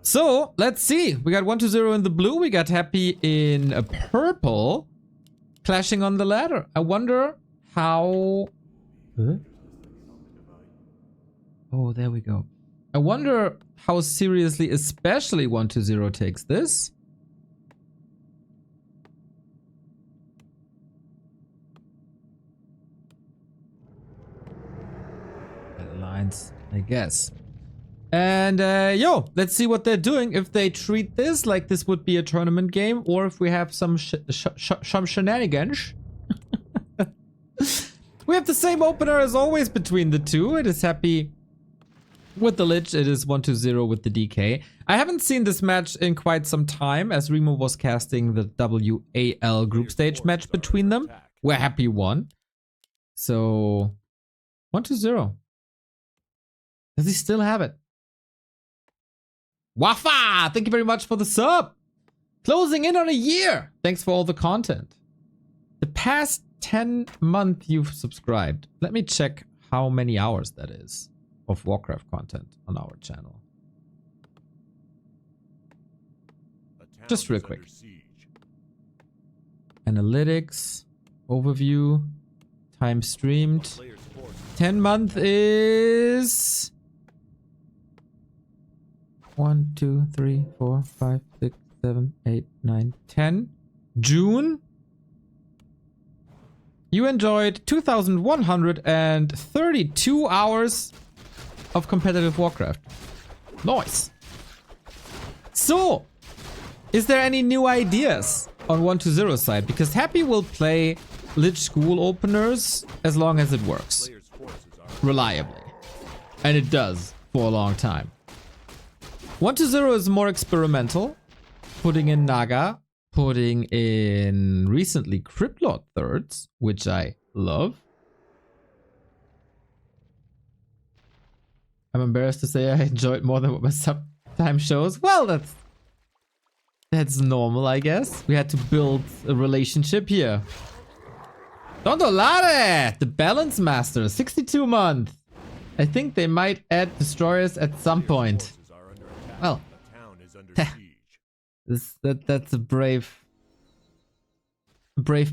So, let's see. We got 1-0 in the blue. We got Happy in a purple. Clashing on the ladder. I wonder how... Huh? Oh, there we go. I wonder how seriously especially 1-0 takes this. Lines, I guess. And yo, let's see what they're doing. If they treat this like this would be a tournament game, or if we have some shenanigans. We have the same opener as always between the two. It is Happy with the Lich. It is 1-0 with the DK. I haven't seen this match in quite some time, as Remo was casting the WAL group stage match between them, where Happy won. So 1-0. Does he still have it? Wafa! Thank you very much for the sub. Closing in on a year. Thanks for all the content. The past 10 months you've subscribed. Let me check how many hours that is of Warcraft content on our channel. Just real quick. Analytics, overview, time streamed. 10 month is 1, 2, 3, 4, 5, 6, 7, 8, 9, 10. June. You enjoyed 2,132 hours of competitive Warcraft. Nice. So, is there any new ideas on 1-0 side? Because Happy will play Lich School openers as long as it works. Reliably. And it does for a long time. 1-0 is more experimental. Putting in Naga. Putting in recently Cryptlord thirds, which I love. I'm embarrassed to say I enjoyed more than what my sub time shows. Well, that's normal, I guess. We had to build a relationship here. Dondolare! The Balance Master, 62 month. I think they might add destroyers at some point. Well, that's a brave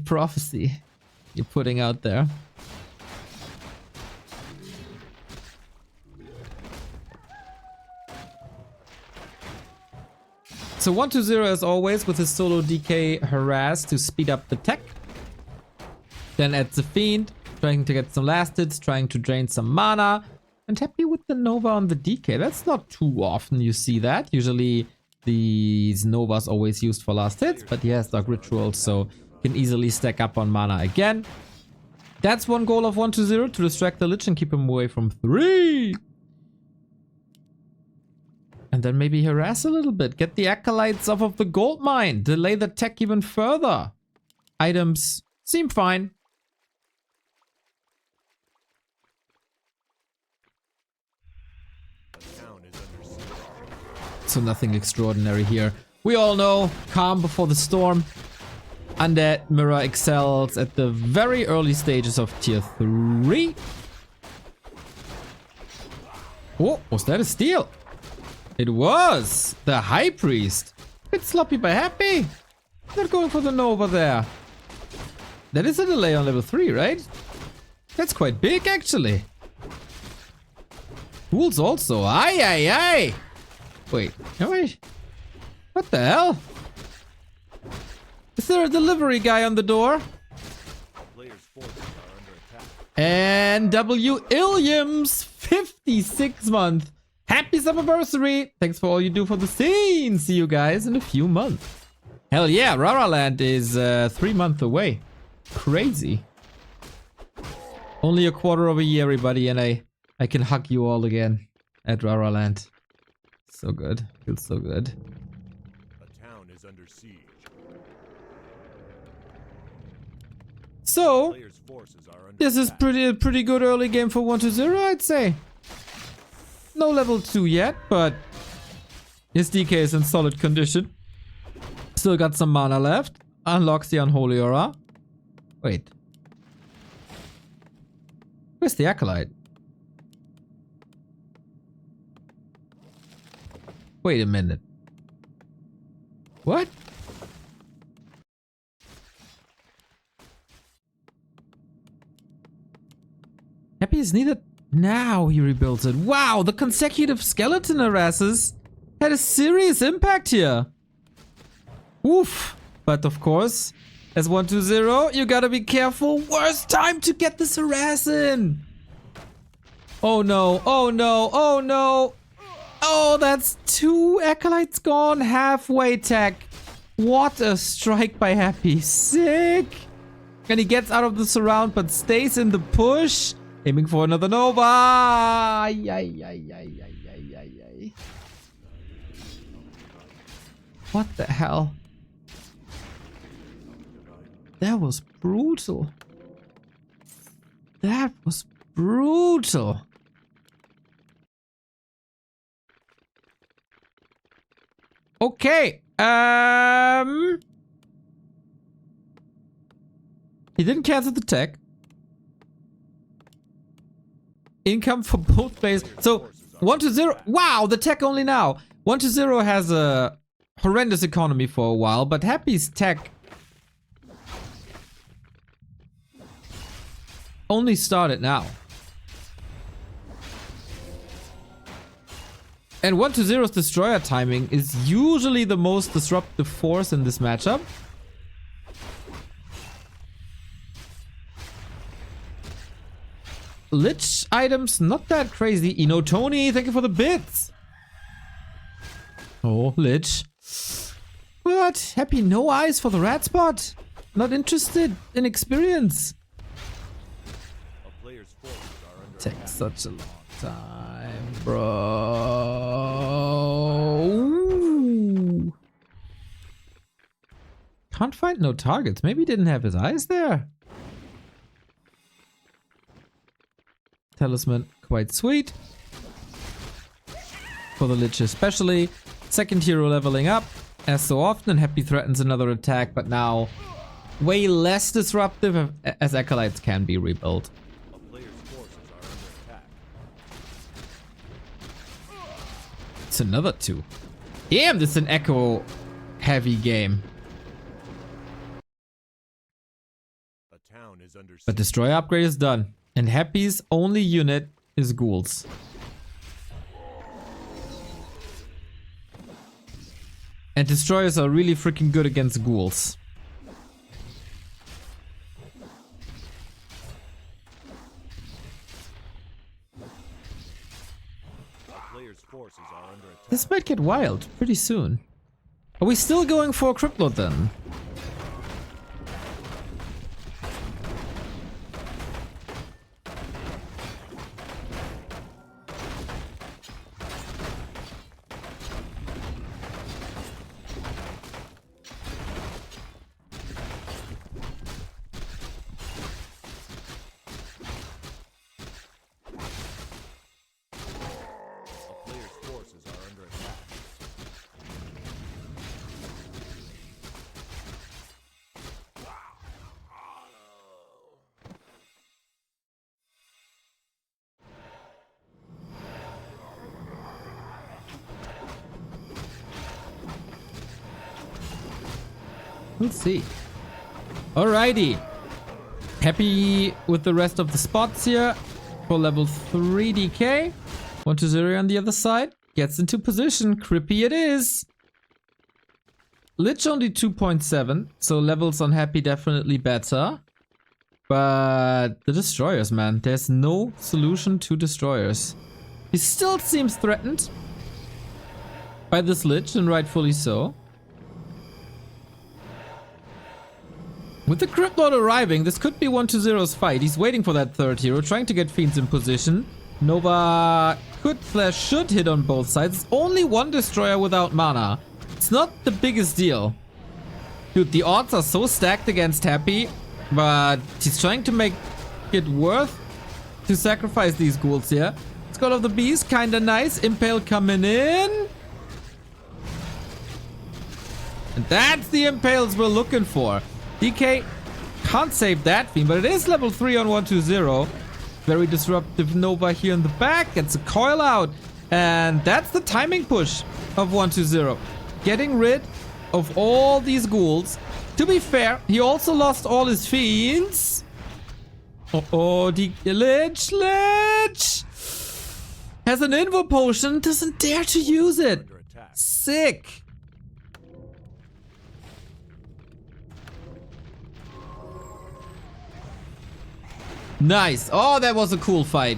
prophecy you're putting out there. So 1-0 as always with his solo DK harass to speed up the tech. Then adds the Fiend, trying to get some last hits, trying to drain some mana. And Happy with the Nova on the DK. That's not too often you see that. Usually these Novas always used for last hits, but he has Dark Ritual, so can easily stack up on mana again. That's one goal of 1-0, to distract the Lich and keep him away from 3. And then maybe harass a little bit. Get the Acolytes off of the gold mine. Delay the tech even further. Items seem fine. So nothing extraordinary here. We all know, calm before the storm. Undead Mirror excels at the very early stages of tier 3. Oh, was that a steal? It was! The High Priest. Bit sloppy but Happy. Not going for the Nova there. That is a delay on level 3, right? That's quite big actually. Fools also. Aye, aye, aye! Wait, what the hell? Is there a delivery guy on the door? And W3Champions, 56 month. Happy Summerversary! Thanks for all you do for the scene. See you guys in a few months. Hell yeah, Raraland is 3 months away. Crazy. Only a quarter of a year, everybody, and I can hug you all again at Raraland. So good. Feels so good. A town is under siege. So, this is pretty good early game for 1-0, I'd say. No level 2 yet, but his DK is in solid condition. Still got some mana left. Unlocks the Unholy Aura. Wait. Where's the Acolyte? Wait a minute. What? Happy is needed. Now he rebuilds it. Wow, the consecutive skeleton harasses had a serious impact here. Oof. But of course, as 120, you gotta be careful. Worst time to get this harass in. Oh no, oh no, oh no. Oh, that's 2 acolytes gone. Halfway tech. What a strike by Happy. Sick. And he gets out of the surround but stays in the push. Aiming for another Nova. Ay, ay, ay, ay, ay, ay, ay, ay. What the hell? That was brutal. That was brutal. Okay. He didn't cancel the tech. Income for both players. So 120. Wow, the tech only now. 120 has a horrendous economy for a while, but Happy's tech only started now. And 120's destroyer timing is usually the most disruptive force in this matchup. Lich items, not that crazy. Tony, thank you for the bits. Oh, Lich. What? Happy no eyes for the rat spot? Not interested in experience. Takes such a long time, bro. Ooh. Can't find no targets. Maybe he didn't have his eyes there. Talisman, quite sweet. For the Lich especially. Second hero leveling up. As so often, Happy threatens another attack, but now way less disruptive as acolytes can be rebuilt. It's another 2. Damn, this is an echo heavy game. But destroyer upgrade is done. And Happy's only unit is ghouls. And destroyers are really freaking good against ghouls. This might get wild pretty soon. Are we still going for a Cryptlord then? We'll see. Alrighty. Happy with the rest of the spots here for level 3 DK. 120 on the other side. Gets into position. Crippy it is. Lich only 2.7. So levels on Happy definitely better. But the destroyers, man. There's no solution to destroyers. He still seems threatened by this Lich, and rightfully so. With the Cryptlord arriving, this could be 120's fight. He's waiting for that third hero, trying to get Fiends in position. Nova should hit on both sides. It's only one destroyer without mana. It's not the biggest deal. Dude, the odds are so stacked against Happy, but he's trying to make it worth to sacrifice these ghouls here. Skull of the Beast, kinda nice. Impale coming in. And that's the Impales we're looking for. DK can't save that Fiend, but it is level 3 on 120. Very disruptive Nova here in the back. Gets a coil out. And that's the timing push of 120. Getting rid of all these ghouls. To be fair, he also lost all his fiends. Oh, the Lich has an invo potion, doesn't dare to use it. Sick. Nice. Oh, that was a cool fight.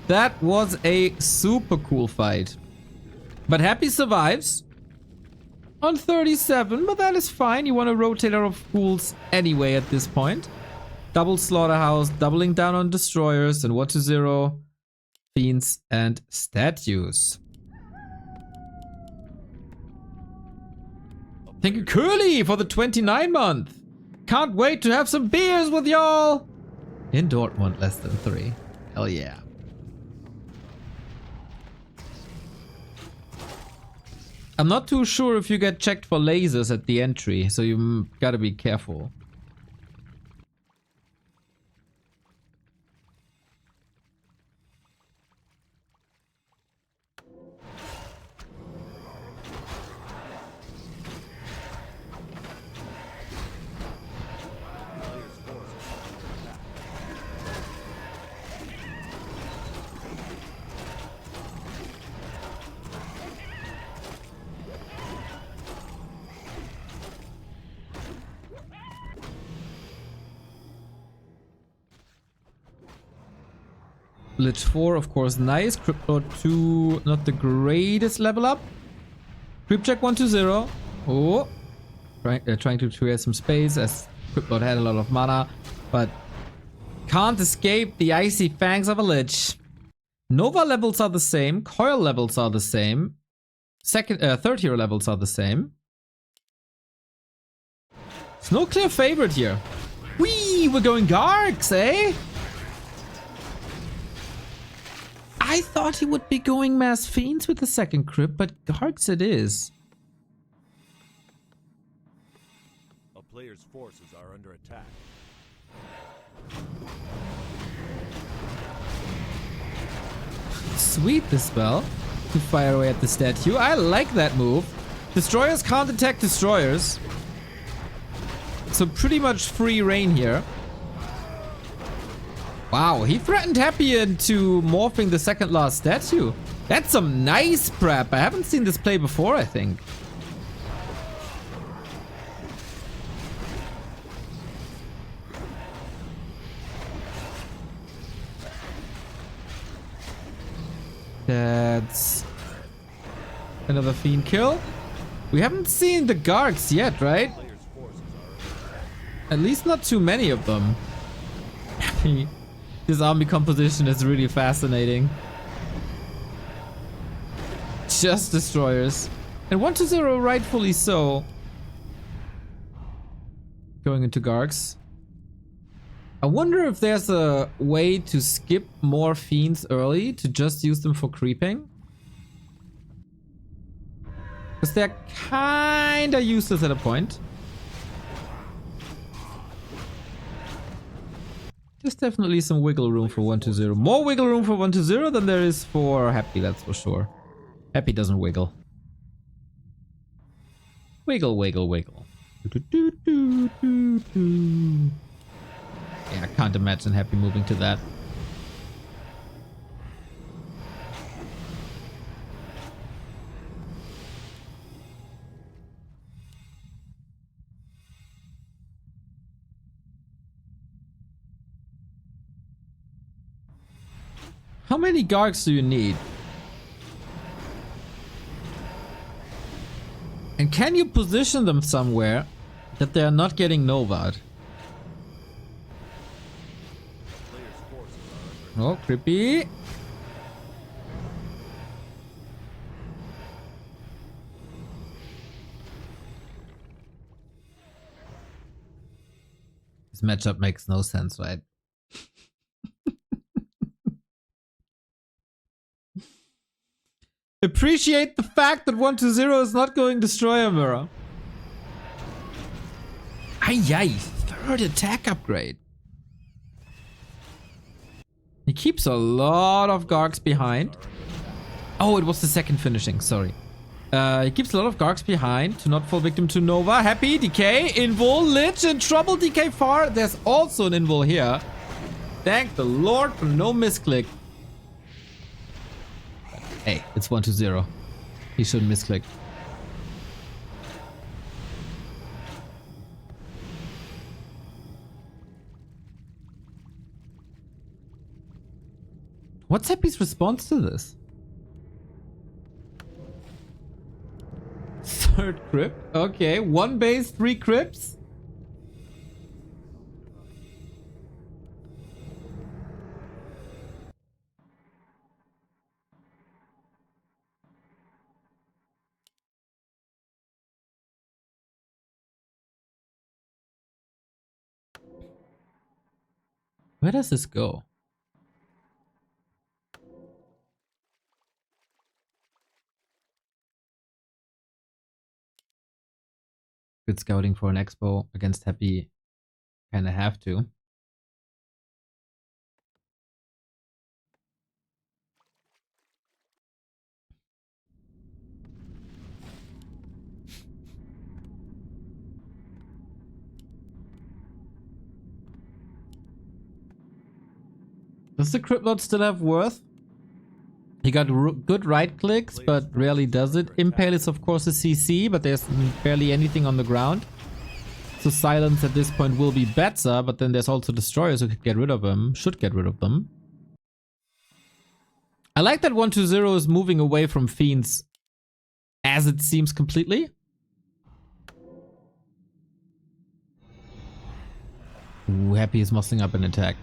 That was a super cool fight. But Happy survives on 37, but that is fine. You want to rotate out of ghouls anyway at this point. Double Slaughterhouse, doubling down on Destroyers, and 120 Fiends and Statues. Thank you, Curly, for the 29 month. Can't wait to have some beers with y'all. In Dortmund, less than 3. Hell yeah. I'm not too sure if you get checked for lasers at the entry, so you gotta be careful. Lich 4, of course, nice. Crypt Lord 2, not the greatest level up. Creep check 120. Oh, trying to clear some space as Crypt Lord had a lot of mana, but can't escape the icy fangs of a Lich. Nova levels are the same. Coil levels are the same. Third tier levels are the same. There's no clear favorite here. Whee! We're going Gargs, eh? I thought he would be going Mass Fiends with the second crypt, but Gargs it is. A player's forces are under attack. Sweet, the spell to fire away at the statue. I like that move. Destroyers can't attack destroyers. So pretty much free reign here. Wow, he threatened Happy into morphing the second last statue. That's some nice prep. I haven't seen this play before, I think. That's another fiend kill. We haven't seen the Gargs yet, right? At least not too many of them. This army composition is really fascinating. Just destroyers. And 120 rightfully so. Going into Gargs. I wonder if there's a way to skip more fiends early to just use them for creeping. Because they're kinda useless at a point. There's definitely some wiggle room for 120. More wiggle room for 120 than there is for Happy, that's for sure. Happy doesn't wiggle. Wiggle, wiggle, wiggle. Yeah, I can't imagine Happy moving to that. How many Gargs do you need? And can you position them somewhere that they are not getting Novad? Oh, creepy. This matchup makes no sense, right? Appreciate the fact that 120 is not going Destroyer Mirror. Ay, third attack upgrade. He keeps a lot of Gargs behind. Oh, it was the second finishing, sorry. He keeps a lot of Gargs behind to not fall victim to Nova. Happy, Decay, Invul, Lich, and Trouble, Decay far. There's also an Invul here. Thank the Lord for no misclick. Hey, it's 1-0. He shouldn't misclick. What's Happy's response to this? Third crypt. Okay, 1 base, 3 crypts. Where does this go? Good scouting for an expo against Happy. Kinda have to. Does the crypt lord still have worth? He got good right clicks, but rarely does it. Impale is of course a CC, but there's barely anything on the ground. So silence at this point will be better, but then there's also destroyers who could get rid of him, should get rid of them. I like that 1-0 is moving away from fiends as it seems completely. Ooh, Happy is muscling up an attack.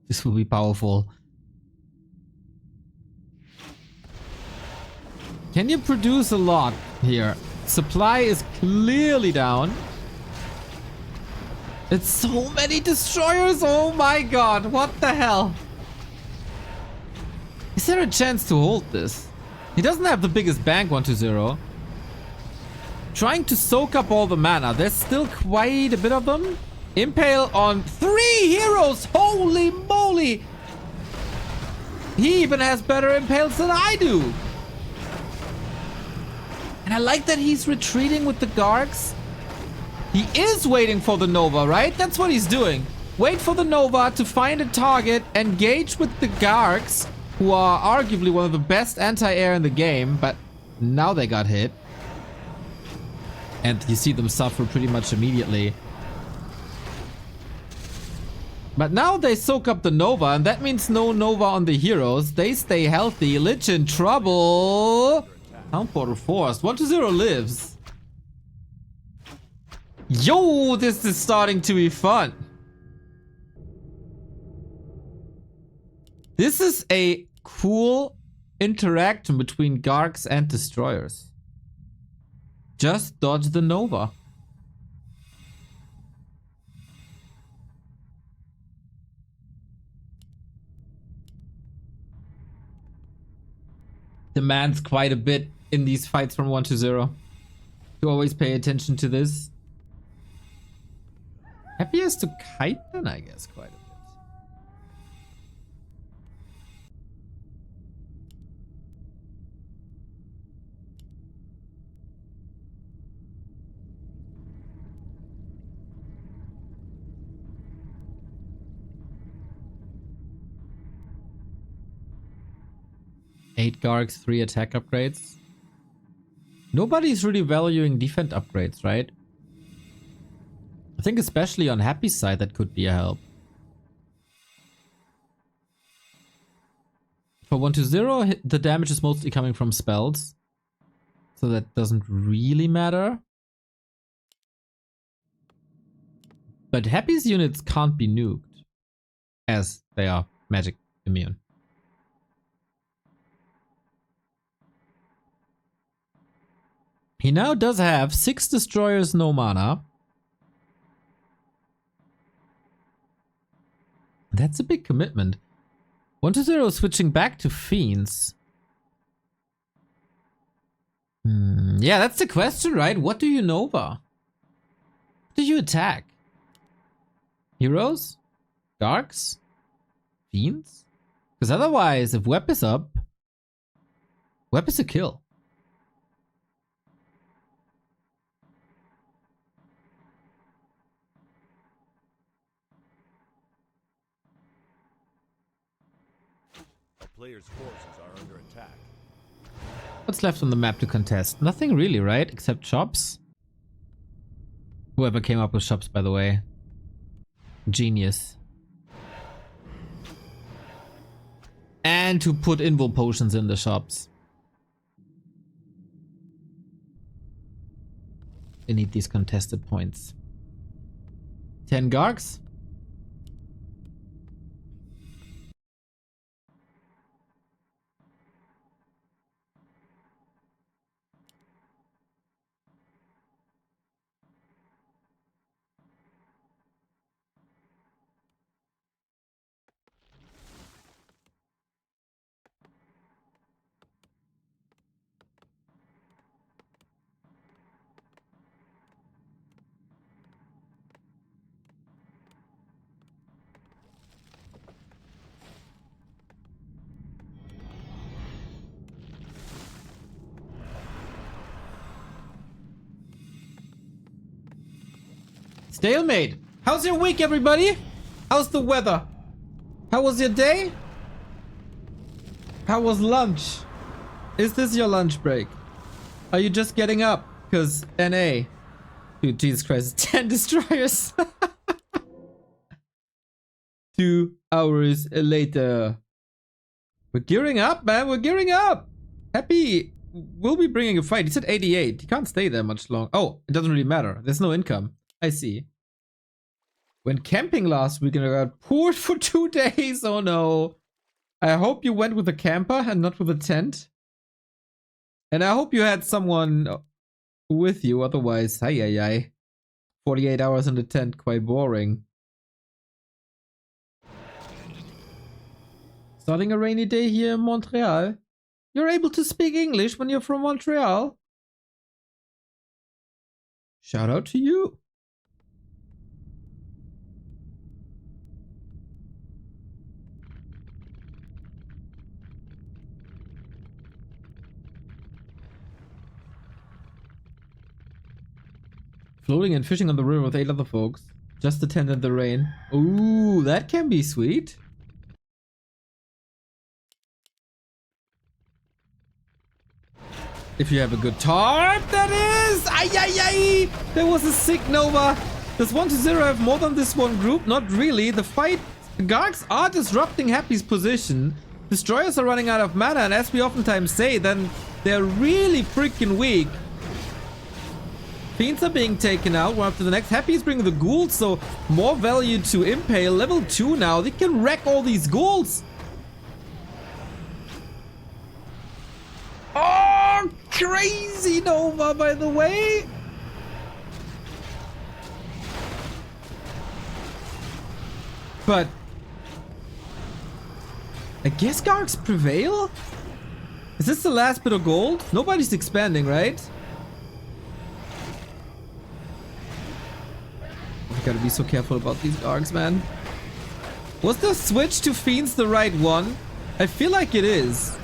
This will be powerful. Can you produce a lot here? Supply is clearly down. It's so many destroyers. Oh my god. What the hell? Is there a chance to hold this? He doesn't have the biggest bank 1-0. Trying to soak up all the mana. There's still quite a bit of them. Impale on 3 heroes! Holy moly! He even has better impales than I do! And I like that he's retreating with the Gargs. He is waiting for the Nova, right? That's what he's doing. Wait for the Nova to find a target, engage with the Gargs, who are arguably one of the best anti-air in the game, but now they got hit. And you see them suffer pretty much immediately. But now they soak up the Nova, and that means no Nova on the heroes. They stay healthy. Lich in trouble. Town portal forced. 1-0 lives. Yo, this is starting to be fun. This is a cool interaction between Gargs and destroyers. Just dodge the Nova. Demands quite a bit in these fights from 1-0. To always pay attention to this. Happy has to kite then, I guess, quite a bit. Eight Gargs, 3 attack upgrades. Nobody's really valuing defense upgrades, right? I think especially on Happy's side that could be a help. For 1-0, the damage is mostly coming from spells. So that doesn't really matter. But Happy's units can't be nuked, as they are magic immune. He now does have 6 destroyers, no mana. That's a big commitment. 1-0 switching back to fiends. Yeah, that's the question, right? What do you Nova? Do you attack? Heroes? Darks? Fiends? Because otherwise, if Web is up, Web is a kill. A player's forces are under attack. What's left on the map to contest? Nothing really, right? Except shops? Whoever came up with shops, by the way. Genius. And to put invul potions in the shops. They need these contested points. 10 Gargs? Stalemate! How's your week, everybody? How's the weather? How was your day? How was lunch? Is this your lunch break? Are you just getting up? Cause NA. Dude, Jesus Christ, 10 destroyers. 2 hours later. We're gearing up, man. We're gearing up. Happy will be bringing a fight. He said 88. He can't stay there much long. Oh, it doesn't really matter. There's no income. I see. When camping last weekend, I got poured for 2 days. Oh no. I hope you went with a camper and not with a tent. And I hope you had someone with you. Otherwise, ay. 48 hours in the tent, quite boring. Starting a rainy day here in Montreal. You're able to speak English when you're from Montreal. Shout out to you. Floating and fishing on the river with 8 other folks. Just a tent in the rain. Ooh, that can be sweet. If you have a good tarp, that is! Ay! There was a sick Nova. Does 1-0 have more than this one group? Not really. The Gargs are disrupting Happy's position. Destroyers are running out of mana, and as we oftentimes say, then they're really freaking weak. Fiends are being taken out one after the next. Happy is bringing the ghouls, so more value to Impale. Level 2 now. They can wreck all these ghouls. Oh, crazy Nova, by the way. But I guess Gargs prevail? Is this the last bit of gold? Nobody's expanding, right? I gotta be so careful about these Gargs, man. Was the switch to Fiends the right one? I feel like it is.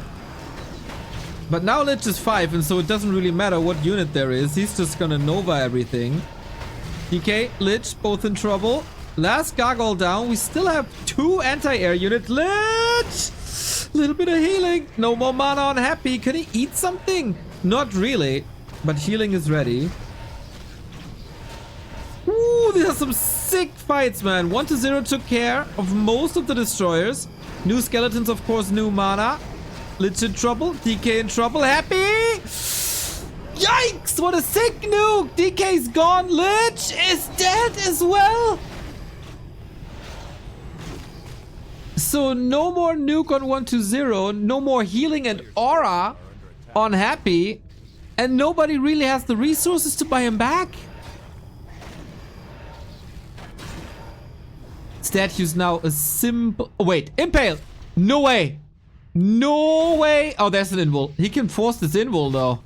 But now Lich is 5, and so it doesn't really matter what unit there is. He's just gonna Nova everything. DK, Lich, both in trouble. Last Gargoyle down. We still have 2 anti-air units. Lich! Little bit of healing. No more mana on Happy. Can he eat something? Not really. But healing is ready. Ooh, these are some sick fights, man. 1-0 took care of most of the destroyers. New skeletons, of course, new mana. Lich in trouble. DK in trouble. Happy! Yikes! What a sick nuke! DK's gone. Lich is dead as well. So no more nuke on 1-0. No more healing and aura on Happy. And nobody really has the resources to buy him back. Statue's now a simple... Oh, wait. Impale! No way! No way! Oh, there's an invul. He can force this invul, though.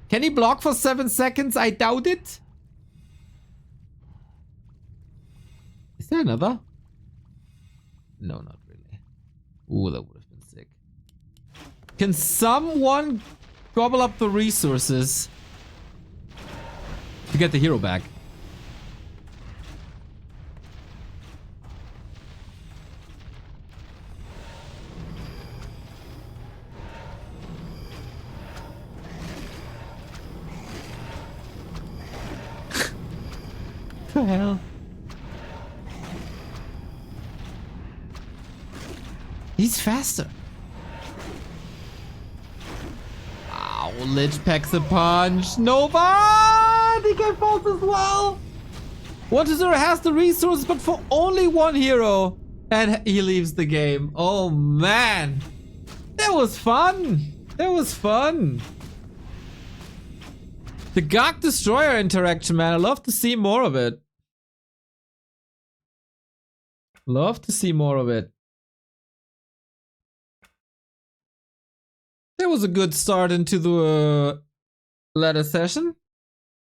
Can he block for 7 seconds? I doubt it. there another? No, not really. Ooh, that would have been sick. Can someone gobble up the resources to get the hero back? What the hell? He's faster. Ow, Lich packs a punch. Nova! DK falls as well. 1-0 has the resources, but for only one hero. And he leaves the game. Oh man. That was fun. That was fun. The Garg Destroyer interaction, man. I love to see more of it. Love to see more of it. That was a good start into the ladder session.